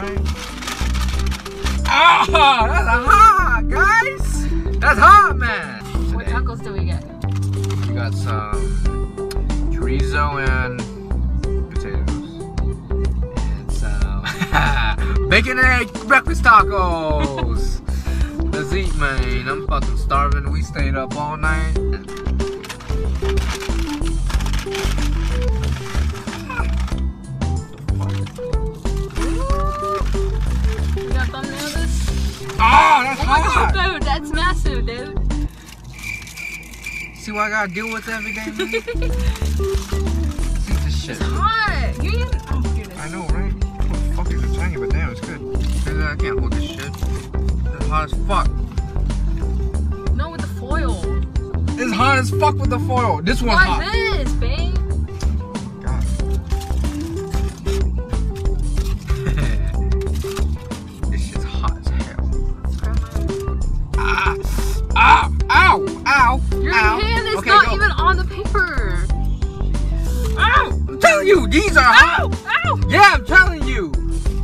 right? Oh, that's hot, guys. That's hot, man. What tacos do we get? We got some chorizo and potatoes. And some bacon and egg breakfast tacos. Let's eat, man. I'm fucking starving. We stayed up all night. You got thumbnail this? Oh, that's hot. Look at your food. That's massive, dude. See what I gotta deal with every day, man? See this shit. It's hot. You even. Oh, goodness. I know, right? Oh, fuck, it's tiny, but damn, it's good. I can't hold this shit. It's hot as fuck. No, with the foil. It's hot as fuck with the foil. This one's hot. Like this, babe. God. This shit's hot as hell. Ow! Ow! Your Ow. hand is Okay, not go. even on the paper. Ow! I'm telling you, these are hot. Ow! Yeah, I'm telling you.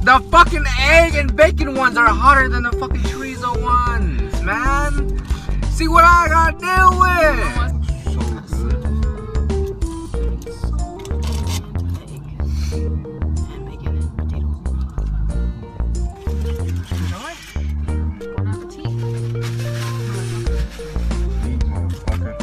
The fucking egg and bacon ones are hotter than the fucking chorizo ones, man. See what I gotta deal with. So good. And bacon and potatoes. You know what? Bon appetit. Motherfucker.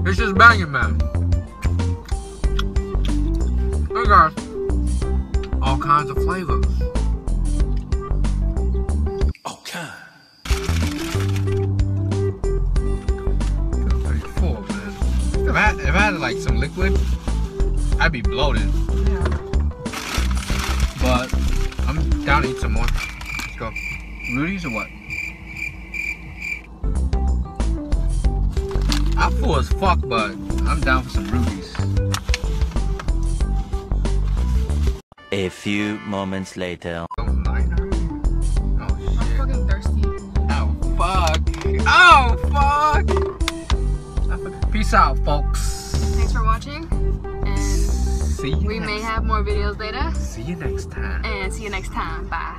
It's just banging, man. Look, guys. All kinds of flavors. Okay. Feels pretty full, man. If I had like some liquid, I'd be bloated. Yeah. But I'm down to eat some more. Let's go. Rudy's or what? I'm full as fuck, but I'm down for some Rudy's. A few moments later. Oh, 9 already? Oh, I'm shit. fucking thirsty. Oh, fuck. Oh, fuck. Peace out, folks. Thanks for watching. And See you we may have more videos later. See you next time. And see you next time. Bye.